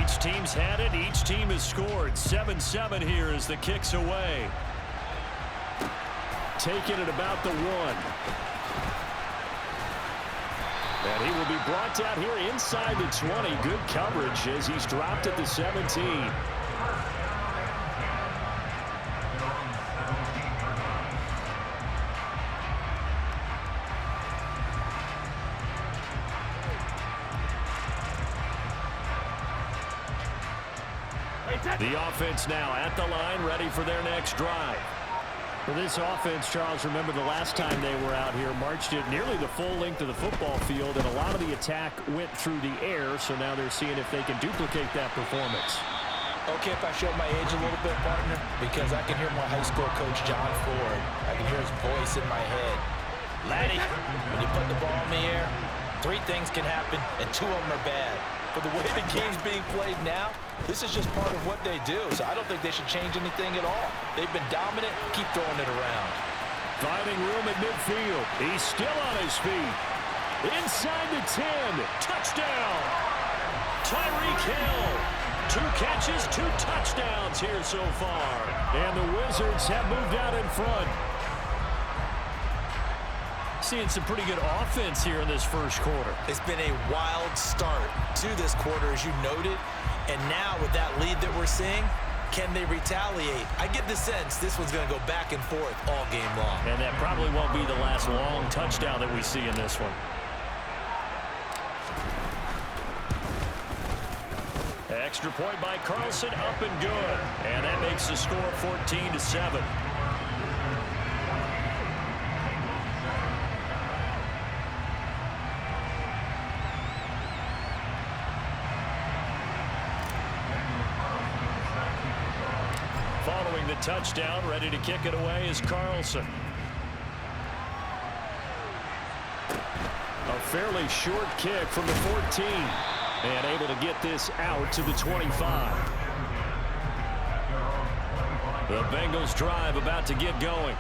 Each team's had it. Each team has scored. 7-7 here as the kick's away. Taking it about the 1. And he will be brought down here inside the 20. Good coverage as he's dropped at the 17. The offense now at the line, ready for their next drive. For this offense, Charles, remember the last time they were out here, marched it nearly the full length of the football field, and a lot of the attack went through the air, so now they're seeing if they can duplicate that performance. Okay, if I show my age a little bit, partner, because I can hear my high school coach, John Ford. I can hear his voice in my head. Laddie, when you put the ball in the air, 3 things can happen, and 2 of them are bad. For the way the game's being played now, this is just part of what they do, so I don't think they should change anything at all. They've been dominant. Keep throwing it around. Finding room at midfield. He's still on his feet. Inside the 10. Touchdown. Tyreek Hill. 2 catches, 2 touchdowns here so far. And the Wizards have moved out in front. Seeing some pretty good offense here in this first quarter. It's been a wild start to this quarter, as you noted. And now with that lead that we're seeing, can they retaliate? I get the sense this one's going to go back and forth all game long. And that probably won't be the last long touchdown that we see in this one. Extra point by Carlson, up and good. And that makes the score 14-7. Following the touchdown, ready to kick it away is Carlson. A fairly short kick from the 14. And able to get this out to the 25. The Bengals drive about to get going.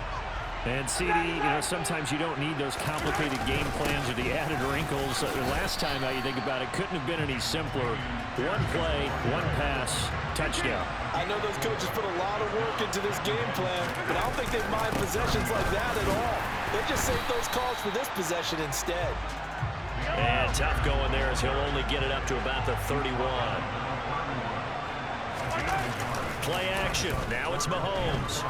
And CD, sometimes you don't need those complicated game plans or the added wrinkles. Last time, now you think about it, couldn't have been any simpler. 1 play, 1 pass, touchdown. I know those coaches put a lot of work into this game plan, but I don't think they mind possessions like that at all. They just save those calls for this possession instead. And tough going there as he'll only get it up to about the 31. Play action. Now it's Mahomes.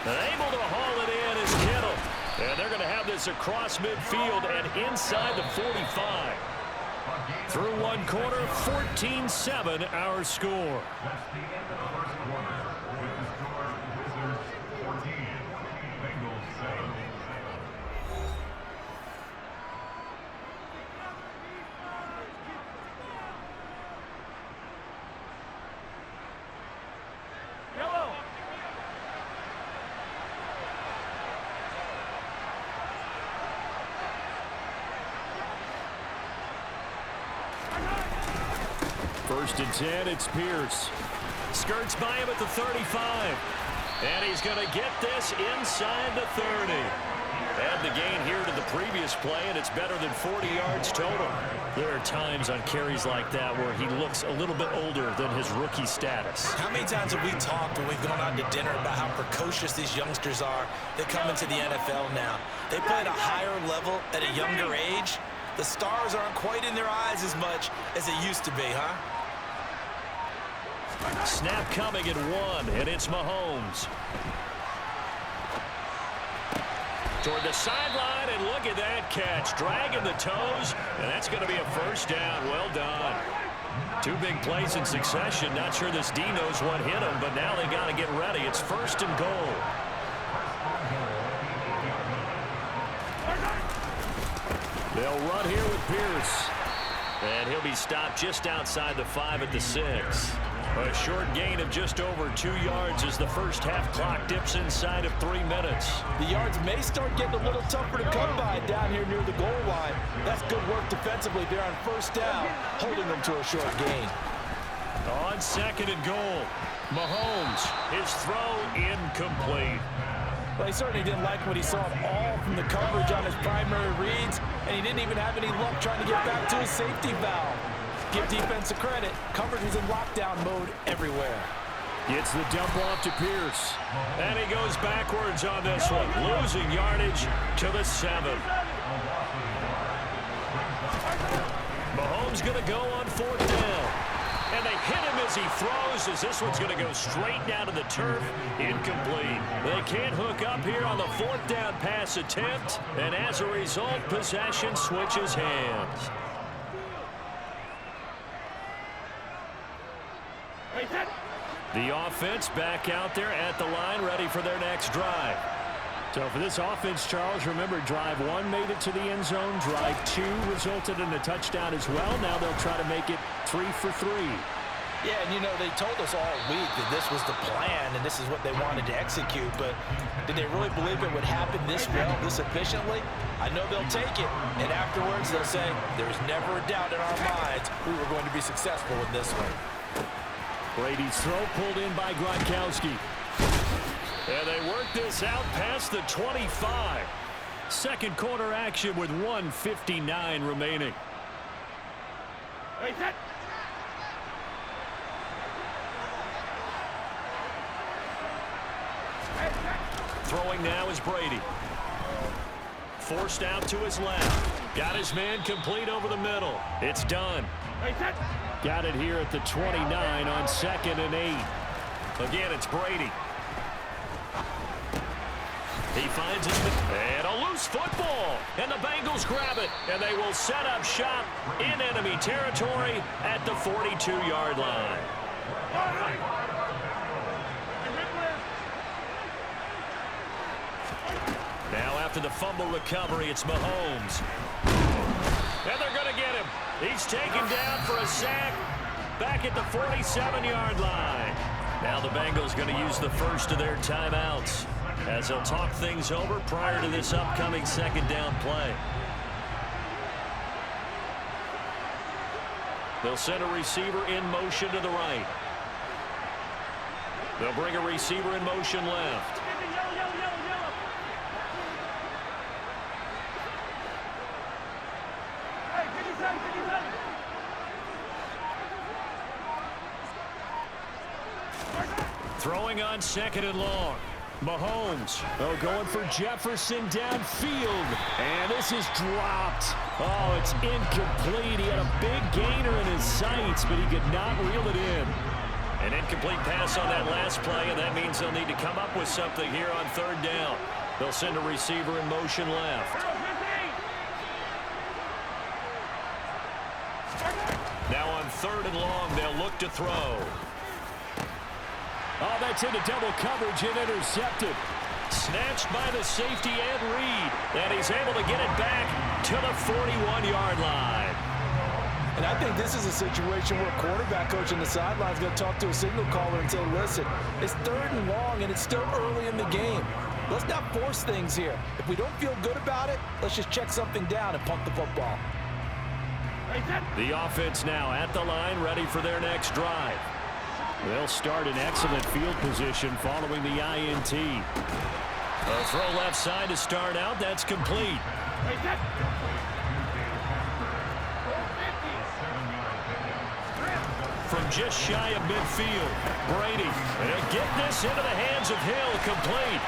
And able to haul it in is Kittle. And they're going to have this across midfield and inside the 45. Through 1 quarter, 14-7 our score. First and 10, it's Pierce. Skirts by him at the 35. And he's going to get this inside the 30. Add the gain here to the previous play, and it's better than 40 yards total. There are times on carries like that where he looks a little bit older than his rookie status. How many times have we talked when we've gone out to dinner about how precocious these youngsters are that come into the NFL now? They play at a higher level at a younger age. The stars aren't quite in their eyes as much as they used to be, huh? Snap coming at 1, and it's Mahomes. Toward the sideline, and look at that catch. Dragging the toes, and that's going to be a first down. Well done. 2 big plays in succession. Not sure this D knows what hit him, but now they got to get ready. It's 1st and goal. They'll run here with Pierce. And he'll be stopped just outside the 5 at the 6. A short gain of just over 2 yards as the first half clock dips inside of 3 minutes. The yards may start getting a little tougher to come by down here near the goal line. That's good work defensively there on 1st down, holding them to a short gain. On 2nd and goal, Mahomes, his throw incomplete. Well, he certainly didn't like what he saw at all from the coverage on his primary reads, and he didn't even have any luck trying to get back to his safety valve. Give defense a credit. Coverage was in lockdown mode everywhere. Gets the dump off to Pierce. And he goes backwards on this one, losing yardage to the 7. Mahomes going to go on 4th down. And they hit him as he throws, as this one's going to go straight down to the turf. Incomplete. They can't hook up here on the 4th down pass attempt. And as a result, possession switches hands. The offense back out there at the line, ready for their next drive. So for this offense, Charles, remember, drive 1 made it to the end zone. Drive 2 resulted in a touchdown as well. Now they'll try to make it 3 for 3. Yeah, and, you know, they told us all week that this was the plan and this is what they wanted to execute. But did they really believe it would happen this well, this efficiently? I know they'll take it. And afterwards, they'll say, there was never a doubt in our minds we were going to be successful in this one. Brady's throw pulled in by Gronkowski. And they work this out past the 25. Second quarter action with 1:59 remaining. Throwing now is Brady. Forced out to his left. Got his man complete over the middle. It's done. Got it here at the 29 on 2nd and 8. Again, it's Brady. He finds it, and a loose football. And the Bengals grab it, and they will set up shop in enemy territory at the 42-yard line. Now after the fumble recovery, it's Mahomes. And they're going to get him. He's taken down for a sack back at the 47-yard line. Now the Bengals going to use the first of their timeouts as they'll talk things over prior to this upcoming 2nd down play. They'll send a receiver in motion to the right. They'll bring a receiver in motion left. Throwing on 2nd and long. Mahomes, going for Jefferson downfield. And this is dropped. Oh, it's incomplete. He had a big gainer in his sights, but he could not reel it in. An incomplete pass on that last play, and that means they'll need to come up with something here on 3rd down. They'll send a receiver in motion left. Now on 3rd and long, they'll look to throw. Oh, that's into double coverage and intercepted. Snatched by the safety Ed Reed. And he's able to get it back to the 41-yard line. And I think this is a situation where a quarterback coach on the sideline is going to talk to a signal caller and say, listen, it's 3rd and long and it's still early in the game. Let's not force things here. If we don't feel good about it, let's just check something down and punt the football. The offense now at the line, ready for their next drive. They'll start in excellent field position following the INT. A throw left side to start out. That's complete. From just shy of midfield, Brady. And get this into the hands of Hill, complete.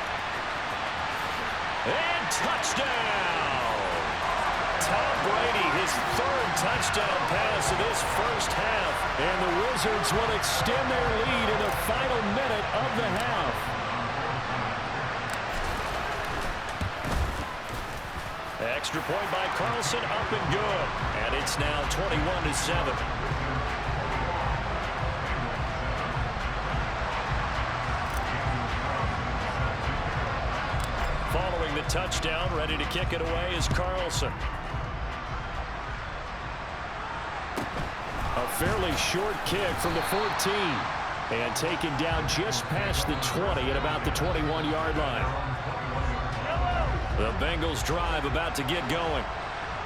And touchdown! Tom Brady, his 3rd touchdown pass of this first half. And the Wizards will extend their lead in the final minute of the half. Extra point by Carlson, up and good. And it's now 21-7. Following the touchdown, ready to kick it away is Carlson. A fairly short kick from the 14. And taken down just past the 20 at about the 21-yard line. The Bengals drive about to get going.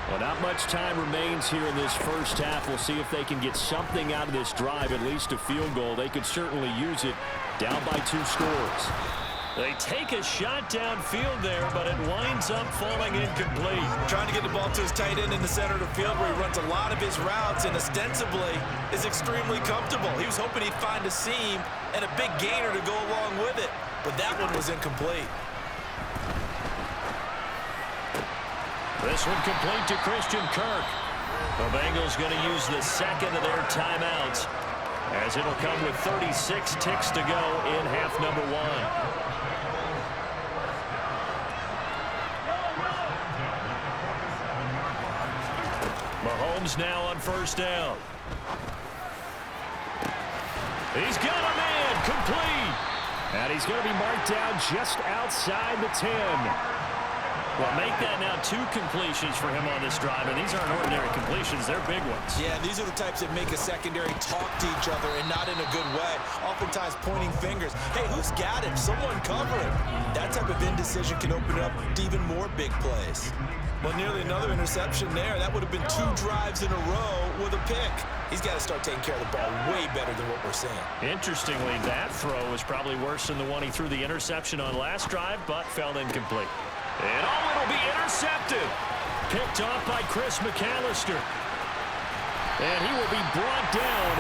Well, not much time remains here in this first half. We'll see if they can get something out of this drive, at least a field goal. They could certainly use it down by 2 scores. They take a shot downfield there, but it winds up falling incomplete. Trying to get the ball to his tight end in the center of the field where he runs a lot of his routes and ostensibly is extremely comfortable. He was hoping he'd find a seam and a big gainer to go along with it, but that one was incomplete. This one complete to Christian Kirk. The Bengals going to use the second of their timeouts, as it'll come with 36 ticks to go in half number one. Mahomes now on first down. He's got a man complete. And he's going to be marked down just outside the 10. Well, make that now 2 completions for him on this drive, and these aren't ordinary completions. They're big ones. Yeah, these are the types that make a secondary talk to each other and not in a good way. Oftentimes pointing fingers. Hey, who's got him? Someone cover him. That type of indecision can open up to even more big plays. Well, nearly another interception there. That would have been 2 drives in a row with a pick. He's got to start taking care of the ball way better than what we're seeing. Interestingly, that throw was probably worse than the one he threw the interception on last drive, but fell incomplete. And it'll be intercepted. Picked off by Chris McAllister. And he will be brought down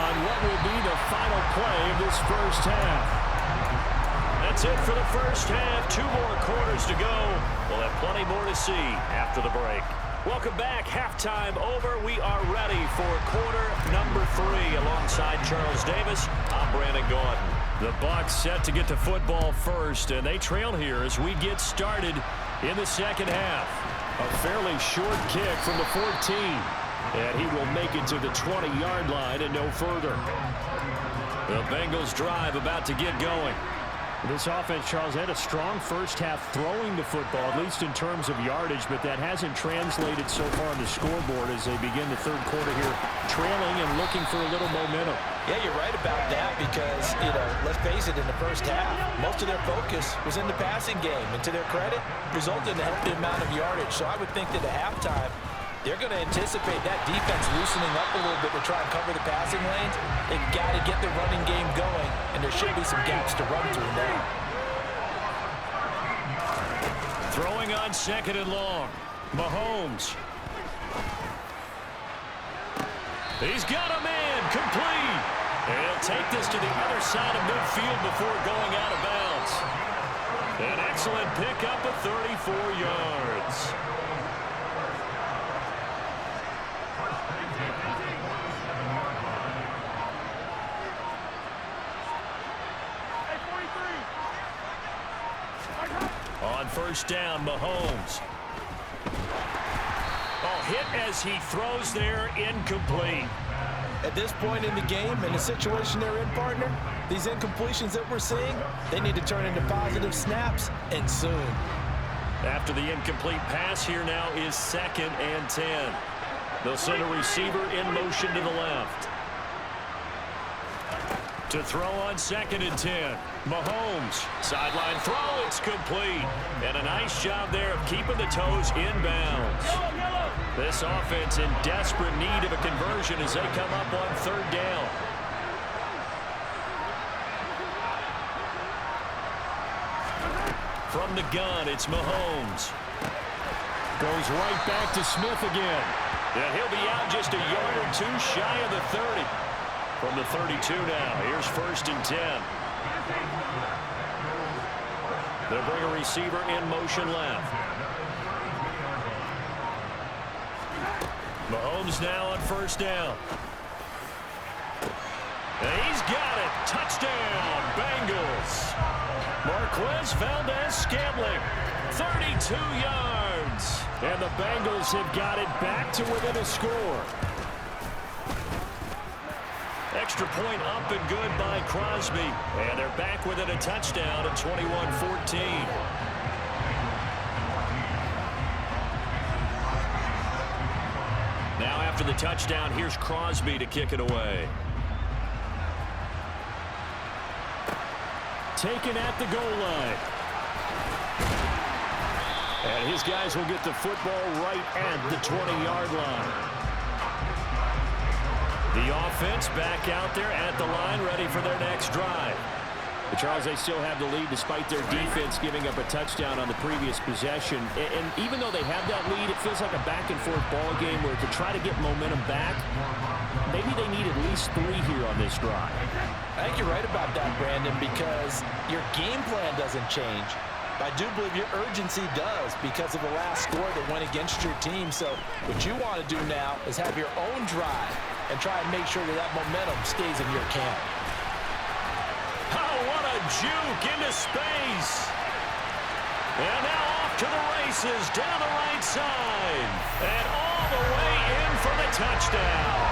on what will be the final play of this first half. That's it for the first half. 2 more quarters to go. We'll have plenty more to see after the break. Welcome back. Halftime over. We are ready for quarter number 3. Alongside Charles Davis, I'm Brandon Gaudin. The Bucs set to get to football first, and they trail here as we get started in the second half. A fairly short kick from the 14, and he will make it to the 20-yard line and no further. The Bengals drive about to get going. This offense, Charles, had a strong first half throwing the football, at least in terms of yardage, but that hasn't translated so far on the scoreboard as they begin the third quarter here, trailing and looking for a little momentum. Yeah, you're right about that because, let's face it, in the first half, most of their focus was in the passing game. And to their credit, resulted in a healthy amount of yardage. So I would think that at halftime, they're going to anticipate that defense loosening up a little bit to try and cover the passing lanes. They've got to get the running game going, and there should be some gaps to run through now. Throwing on second and long. Mahomes. He's got a man complete. And he'll take this to the other side of midfield before going out of bounds. An excellent pickup of 34 yards. On first down, Mahomes. Oh, hit as he throws there, incomplete. At this point in the game, in the situation they're in, partner, these incompletions that we're seeing, they need to turn into positive snaps, and soon. After the incomplete pass, here now is 2nd and 10. They'll send a receiver in motion to the left. To throw on 2nd and 10. Mahomes, sideline throw, it's complete. And a nice job there of keeping the toes inbounds. This offense in desperate need of a conversion as they come up on 3rd down. From the gun, it's Mahomes. Goes right back to Smith again. And he'll be out just a yard or 2 shy of the 30. From the 32 now, here's 1st and 10. They'll bring a receiver in motion left. Mahomes now on 1st down. And he's got it. Touchdown, Bengals. Marquez Valdez-Scantling, 32 yards. And the Bengals have got it back to within a score. Extra point up and good by Crosby. And they're back within a touchdown at 21-14. Now after the touchdown, here's Crosby to kick it away. Taken at the goal line. And his guys will get the football right at the 20-yard line. The offense back out there at the line, ready for their next drive. Charles, they still have the lead despite their defense giving up a touchdown on the previous possession. And even though they have that lead, it feels like a back-and-forth ball game where to try to get momentum back, maybe they need at least 3 here on this drive. I think you're right about that, Brandon, because your game plan doesn't change. I do believe your urgency does because of the last score that went against your team. So what you want to do now is have your own drive and try and make sure that that momentum stays in your camp. Oh, what a juke into space. And now off to the races down the right side. And all the way in for the touchdown.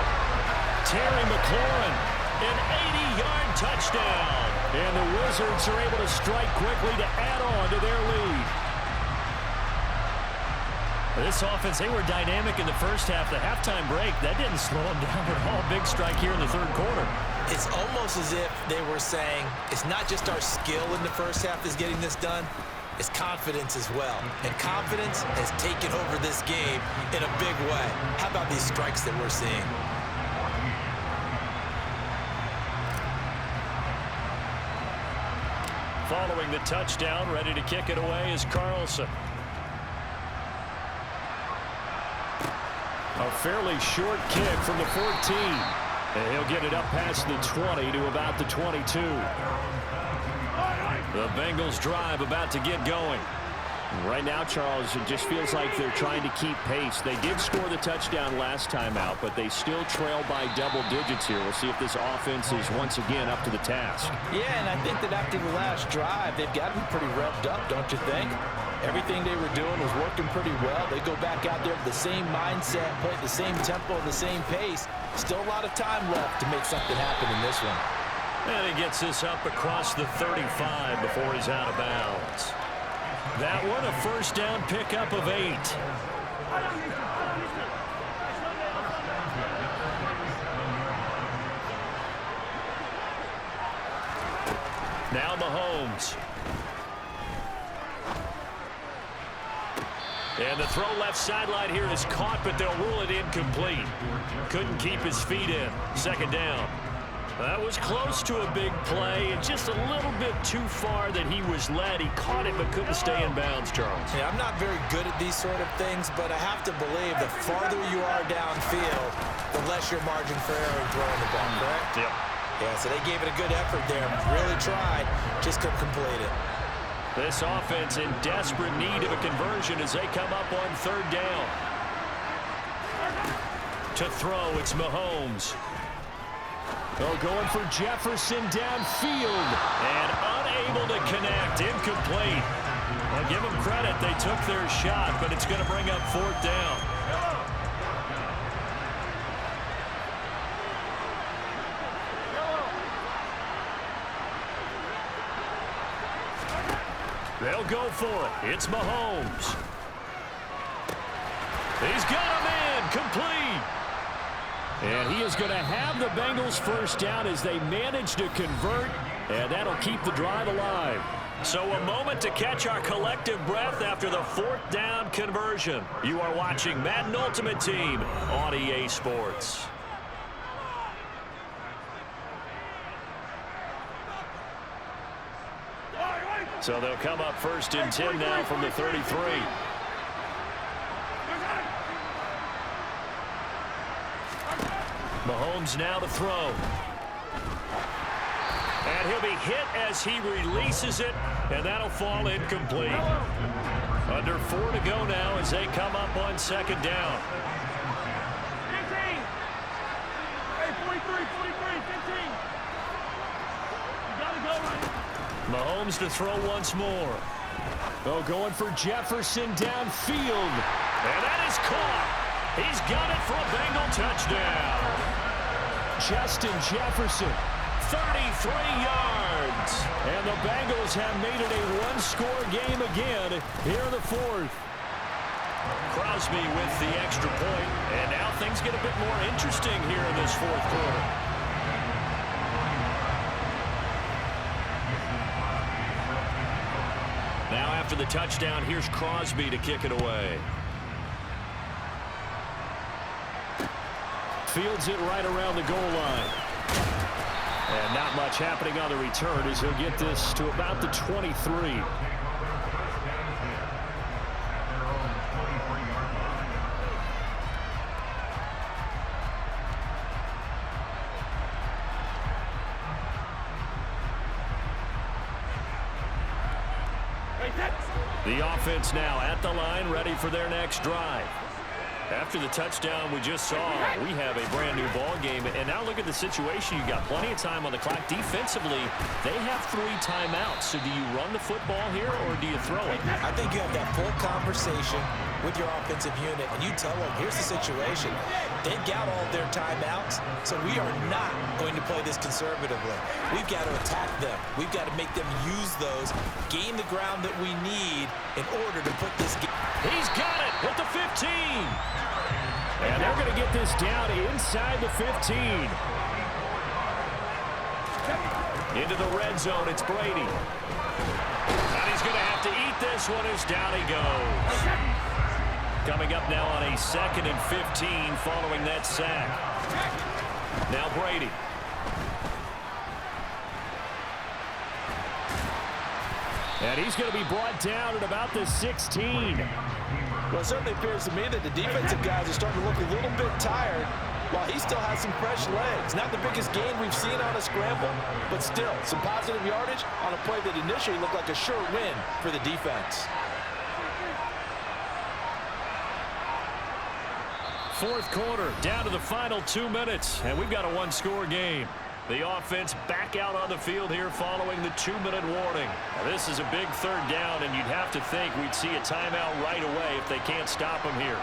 Terry McLaurin, an 80-yard touchdown. And the Wizards are able to strike quickly to add on to their lead. This offense, they were dynamic in the first half. The halftime break, that didn't slow them down at all. Big strike here in the third quarter. It's almost as if they were saying, it's not just our skill in the first half that's getting this done, it's confidence as well. And confidence has taken over this game in a big way. How about these strikes that we're seeing? Following the touchdown, ready to kick it away is Carlson. A fairly short kick from the 14. And he'll get it up past the 20 to about the 22. The Bengals drive about to get going. Right now, Charles, it just feels like they're trying to keep pace. They did score the touchdown last time out, but they still trail by double digits here. We'll see if this offense is once again up to the task. Yeah, and I think that after the last drive, they've got to be pretty revved up, don't you think? Everything they were doing was working pretty well. They go back out there with the same mindset, play at the same tempo, the same pace. Still a lot of time left to make something happen in this one. And he gets this up across the 35 before he's out of bounds. That one, a first down pickup of 8. Now Mahomes. And the throw left sideline here is caught, but they'll rule it incomplete. Couldn't keep his feet in. Second down. That was close to a big play, and just a little bit too far that he was led. He caught it but couldn't stay in bounds, Charles. Yeah, I'm not very good at these sort of things, but I have to believe the farther you are downfield, the less your margin for error in throwing the ball, correct? Yep. Yeah, so they gave it a good effort there. Really tried, just couldn't complete it. This offense in desperate need of a conversion as they come up on third down. To throw, it's Mahomes. Oh, going for Jefferson downfield. And unable to connect. Incomplete. I'll give them credit. They took their shot, but it's going to bring up fourth down. They'll go for it. It's Mahomes. He's got him in. Complete. And he is going to have the Bengals first down as they manage to convert, and that'll keep the drive alive. So a moment to catch our collective breath after the fourth down conversion. You are watching Madden Ultimate Team on EA Sports. So they'll come up first and 10 now from the 33. Mahomes now to throw. And he'll be hit as he releases it, and that'll fall incomplete. Under 4 to go now as they come up on second down. 15. Hey, 43, 15. You gotta go right. Mahomes to throw once more. Oh, going for Jefferson downfield. And that is caught. He's got it for a Bengal touchdown. Justin Jefferson, 33 yards. And the Bengals have made it a one-score game again here in the fourth. Crosby with the extra point. And now things get a bit more interesting here in this fourth quarter. Now after the touchdown, here's Crosby to kick it away. Fields it right around the goal line. And not much happening on the return as he'll get this to about the 23. The offense now at the line, ready for their next drive. After the touchdown we just saw, we have a brand new ball game. And now look at the situation. You got plenty of time on the clock. Defensively, they have 3 timeouts. So do you run the football here or do you throw it? I think you have that full conversation with your offensive unit, and you tell them, here's the situation. They've got all their timeouts, so we are not going to play this conservatively. We've got to attack them. We've got to make them use those, gain the ground that we need in order to put this game. He's got it at the 15. And they're going to get this down inside the 15. Into the red zone, it's Brady. And he's going to have to eat this one as down he goes. Coming up now on a 2nd and 15 following that sack. Now Brady. And he's going to be brought down at about the 16. Well, it certainly appears to me that the defensive guys are starting to look a little bit tired while he still has some fresh legs. Not the biggest gain we've seen on a scramble, but still some positive yardage on a play that initially looked like a sure win for the defense. 4th quarter, down to the final 2 minutes, and we've got a 1-score game. The offense back out on the field here following the 2-minute warning. Now, this is a big 3rd down, and you'd have to think we'd see a timeout right away if they can't stop him here.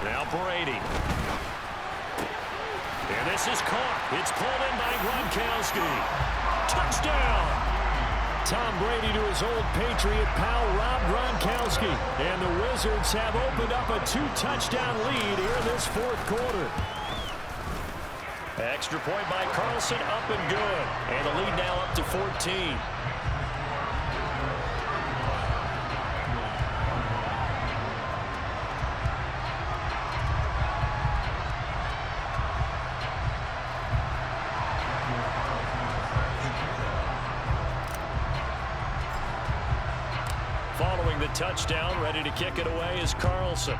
Now Brady. And this is caught. It's pulled in by Gronkowski. Touchdown! Tom Brady to his old Patriot pal, Rob Gronkowski. And the Wizards have opened up a 2-touchdown lead here in this 4th quarter. Extra point by Carlson, up and good. And the lead now up to 14. Following the touchdown, ready to kick it away is Carlson.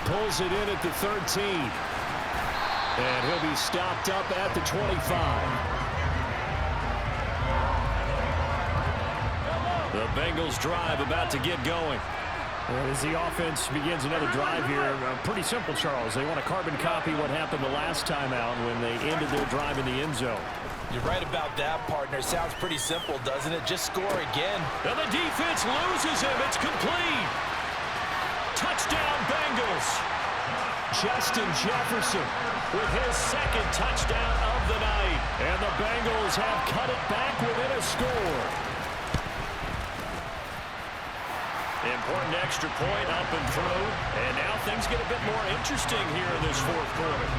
Pulls it in at the 13. And he'll be stopped up at the 25. The Bengals drive about to get going. As the offense begins another drive here, pretty simple, Charles. They want to carbon copy what happened the last time out when they ended their drive in the end zone. You're right about that, partner. Sounds pretty simple, doesn't it? Just score again. And the defense loses him. It's complete. Touchdown, Bengals. Justin Jefferson with his 2nd touchdown of the night. And the Bengals have cut it back within a score. Important extra point up and through. And now things get a bit more interesting here in this 4th quarter.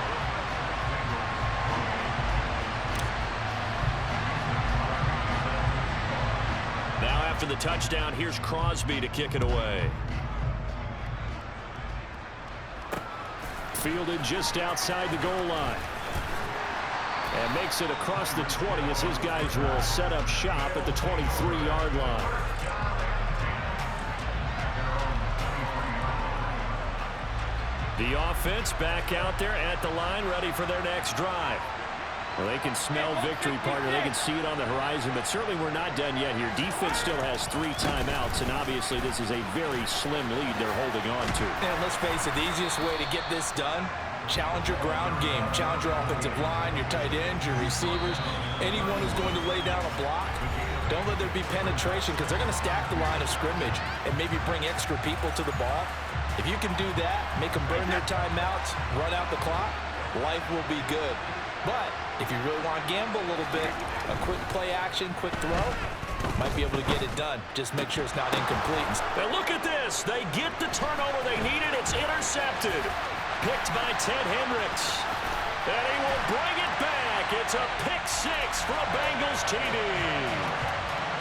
Now after the touchdown, here's Crosby to kick it away. Fielded just outside the goal line. And makes it across the 20 as his guys will set up shop at the 23-yard line. The offense back out there at the line, ready for their next drive. Well, they can smell victory, partner. They can see it on the horizon, but certainly we're not done yet here. Defense still has 3 timeouts, and obviously this is a very slim lead they're holding on to. And let's face it, the easiest way to get this done, challenge your ground game. Challenge your offensive line, your tight ends, your receivers, anyone who's going to lay down a block. Don't let there be penetration because they're going to stack the line of scrimmage and maybe bring extra people to the ball. If you can do that, make them burn their timeouts, run out the clock, life will be good. But if you really want to gamble a little bit, a quick play action, quick throw, might be able to get it done. Just make sure it's not incomplete. Now look at this. They get the turnover they needed. It's intercepted. Picked by Ted Hendricks. And he will bring it back. It's a pick 6 for a Bengals TD.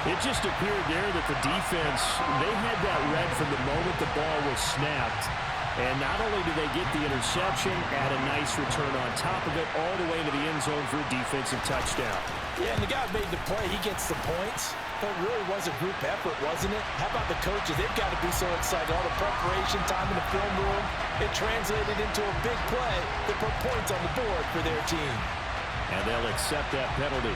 It just appeared there that the defense, they had that read from the moment the ball was snapped. And not only did they get the interception, add a nice return on top of it, all the way to the end zone for a defensive touchdown. Yeah, and the guy made the play. He gets the points. But it really was a group effort, wasn't it? How about the coaches? They've got to be so excited. All the preparation time in the film room, it translated into a big play that put points on the board for their team. And they'll accept that penalty.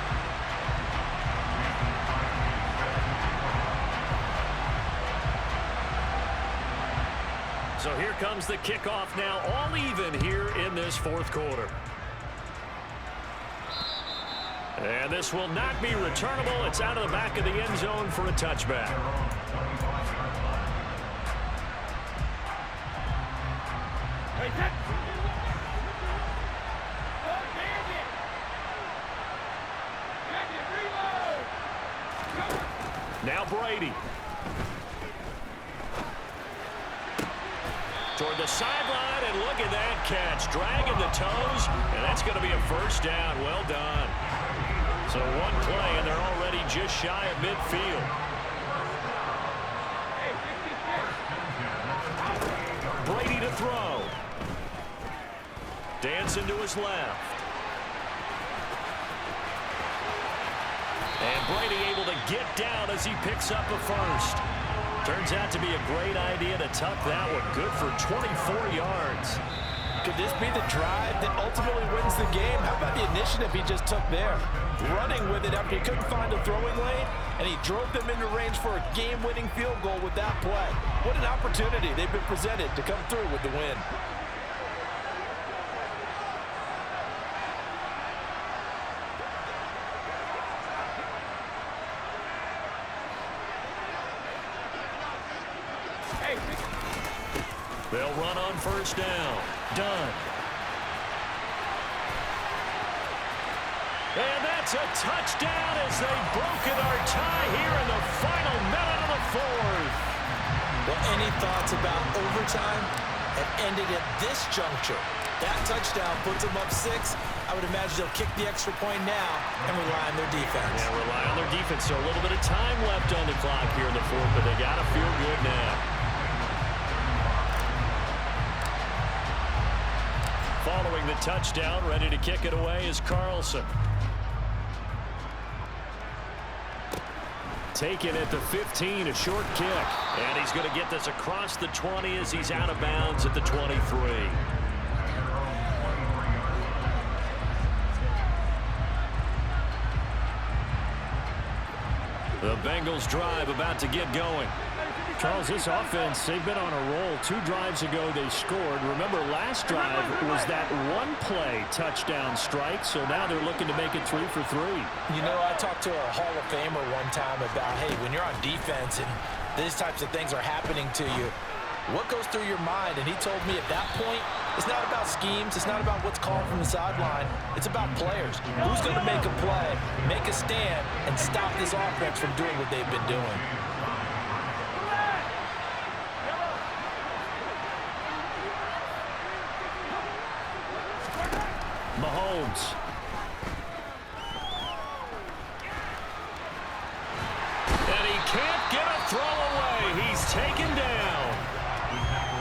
So here comes the kickoff now, all even here in this fourth quarter. And this will not be returnable. It's out of the back of the end zone for a touchback. Now Brady. Toward the sideline, and look at that catch. Dragging the toes, and that's going to be a first down. Well done. So one play, and they're already just shy of midfield. Brady to throw. Dancing to his left. And Brady able to get down as he picks up a first. Turns out to be a great idea to tuck that one. Good for 24 yards. Could this be the drive that ultimately wins the game? How about the initiative he just took there? Running with it after he couldn't find a throwing lane, and he drove them into range for a game-winning field goal with that play. What an opportunity they've been presented to come through with the win. They'll run on first down. Done. And that's a touchdown as they've broken our tie here in the final minute of the fourth. Well, any thoughts about overtime have ended at this juncture? That touchdown puts them up 6. I would imagine they'll kick the extra point now and rely on their defense. Yeah, rely on their defense. So a little bit of time left on the clock here in the fourth, but they got to feel good now. Following the touchdown, ready to kick it away is Carlson. Taken at the 15, a short kick. And he's going to get this across the 20 as he's out of bounds at the 23. The Bengals drive about to get going. Charles, this offense, they've been on a roll. 2 drives ago, they scored. Remember, last drive was that one-play touchdown strike, so now they're looking to make it 3 for 3. You know, I talked to a Hall of Famer one time about, hey, when you're on defense and these types of things are happening to you, what goes through your mind? And he told me at that point, it's not about schemes. It's not about what's called from the sideline. It's about players. Who's going to make a play, make a stand, and stop this offense from doing what they've been doing? Mahomes. And he can't get a throw away. He's taken down.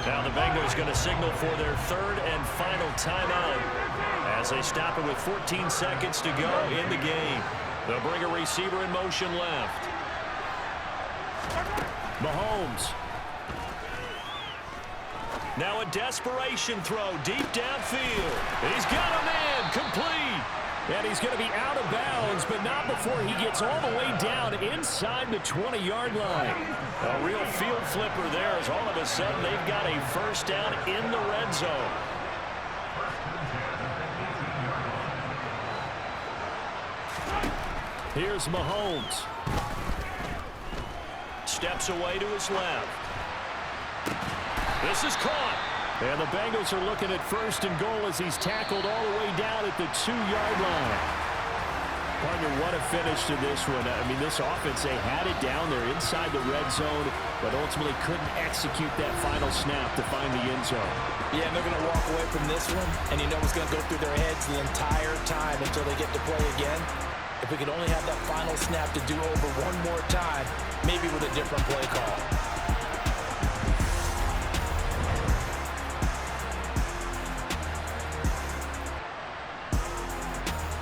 Now the Bengals going to signal for their 3rd and final timeout as they stop it with 14 seconds to go in the game. They'll bring a receiver in motion left. Mahomes. Now a desperation throw deep downfield. He's got a man complete. And he's going to be out of bounds, but not before he gets all the way down inside the 20-yard line. A real field flipper there as all of a sudden they've got a first down in the red zone. Here's Mahomes. Steps away to his left. This is caught. And the Bengals are looking at 1st and goal as he's tackled all the way down at the 2-yard line. Partner, what a finish to this one. I mean, this offense, they had it down there inside the red zone, but ultimately couldn't execute that final snap to find the end zone. Yeah, and they're going to walk away from this one, and you know what's going to go through their heads the entire time until they get to play again? If we could only have that final snap to do over one more time, maybe with a different play call.